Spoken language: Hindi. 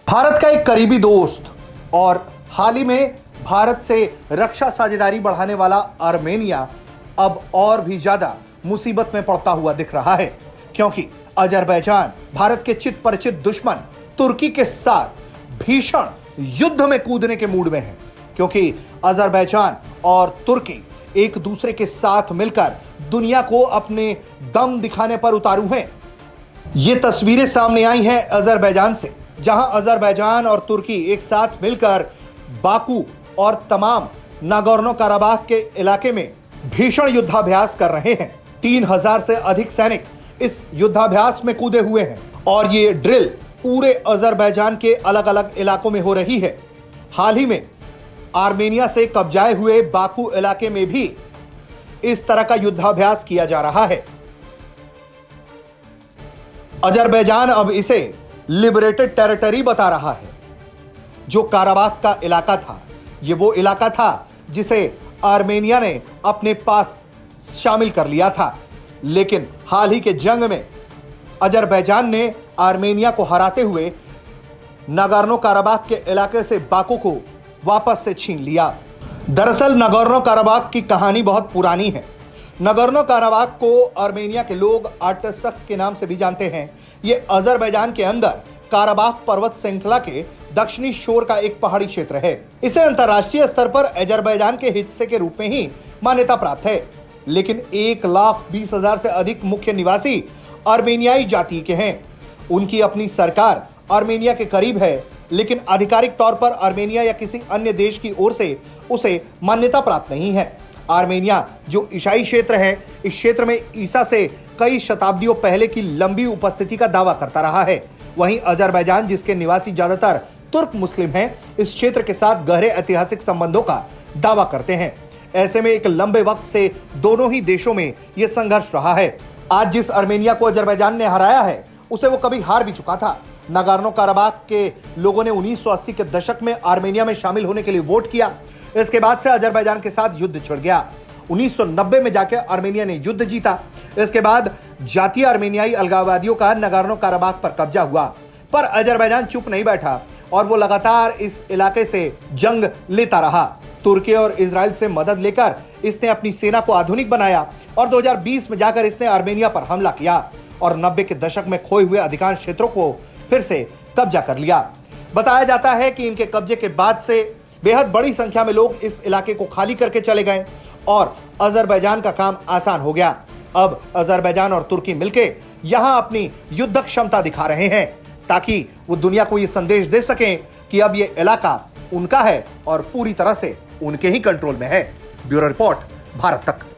भारत का एक करीबी दोस्त और हाल ही में भारत से रक्षा साझेदारी बढ़ाने वाला आर्मेनिया अब और भी ज्यादा मुसीबत में पड़ता हुआ दिख रहा है, क्योंकि अजरबैजान भारत के चित परिचित दुश्मन तुर्की के साथ भीषण युद्ध में कूदने के मूड में है। क्योंकि अजरबैजान और तुर्की एक दूसरे के साथ मिलकर दुनिया को अपने दम दिखाने पर उतारू हैं। ये तस्वीरें सामने आई हैं अजरबैजान से, जहां अजरबैजान और तुर्की एक साथ मिलकर बाकू और तमाम नागोर्नो कराबाख के इलाके में भीषण युद्धाभ्यास कर रहे हैं। 3000 से अधिक सैनिक इस युद्धाभ्यास में कूदे हुए हैं और ये ड्रिल पूरे अजरबैजान के अलग अलग इलाकों में हो रही है। हाल ही में आर्मेनिया से कब्जाए हुए बाकू इलाके में भी इस तरह का युद्धाभ्यास किया जा रहा है। अजरबैजान अब इसे लिबरेटेड टेरिटरी बता रहा है। जो काराबाख का इलाका था, ये वो इलाका था जिसे आर्मेनिया ने अपने पास शामिल कर लिया था, लेकिन हाल ही के जंग में अजरबैजान ने आर्मेनिया को हराते हुए नागोर्नो कराबाख के इलाके से बाकू को वापस से छीन लिया। दरअसल नागोर्नो कराबाख की कहानी बहुत पुरानी है। नागोर्नो कराबाख को आर्मेनिया के लोग आर्टसख के नाम से भी जानते हैं। ये अजरबैजान के अंदर काराबाख पर्वत श्रृंखला के दक्षिणी शोर का एक पहाड़ी क्षेत्र है। इसे अंतर्राष्ट्रीय स्तर पर अजरबैजान के हिस्से के रूप में ही मान्यता प्राप्त है, लेकिन 1,20,000 से अधिक मुख्य निवासी आर्मेनियाई जाति के हैं। उनकी अपनी सरकार आर्मेनिया के करीब है, लेकिन आधिकारिक तौर पर आर्मेनिया या किसी अन्य देश की ओर से उसे मान्यता प्राप्त नहीं है। आर्मेनिया जो ईसाई क्षेत्र है, इस क्षेत्र में ईसा से कई शताब्दियों पहले की लंबी उपस्थिति का दावा करता रहा है। वहीं अजरबैजान, जिसके निवासी ज्यादातर तुर्क मुस्लिम हैं, इस क्षेत्र के साथ गहरे ऐतिहासिक संबंधों का दावा करते हैं। ऐसे में एक लंबे वक्त से दोनों ही देशों में यह संघर्ष रहा है। आज जिस आर्मेनिया को अजरबैजान ने हराया है, उसे वो कभी हार भी चुका था। नागोर्नो कराबाख के लोगों ने 1980 के दशक में आर्मेनिया में शामिल होने के लिए वोट किया। इसके बाद से अजरबैजान के साथ युद्ध छिड़ गया। 1990 में जाकर आर्मेनिया ने युद्ध जीता। इसके बाद जातीय आर्मेनियाई अलगाववादियों का नागोर्नो कराबाख पर कब्जा हुआ, पर अजरबैजान चुप नहीं बैठा और वो लगातार इस इलाके से जंग लेता रहा। तुर्की और इजराइल से मदद लेकर इसने अपनी सेना को आधुनिक बनाया और 2020 में जाकर इसने आर्मेनिया पर हमला किया और 90 के दशक में खोए हुए अधिकांश क्षेत्रों को फिर से कब्जा कर लिया। बताया जाता है कि इनके कब्जे के बाद से बेहद बड़ी संख्या में लोग इस इलाके को खाली करके चले गए और अजरबैजान का काम आसान हो गया। अब अजरबैजान और तुर्की मिलकर यहां अपनी युद्ध क्षमता दिखा रहे हैं, ताकि वो दुनिया को यह संदेश दे सकें कि अब यह इलाका उनका है और पूरी तरह से उनके ही कंट्रोल में है। ब्यूरो रिपोर्ट, भारत तक।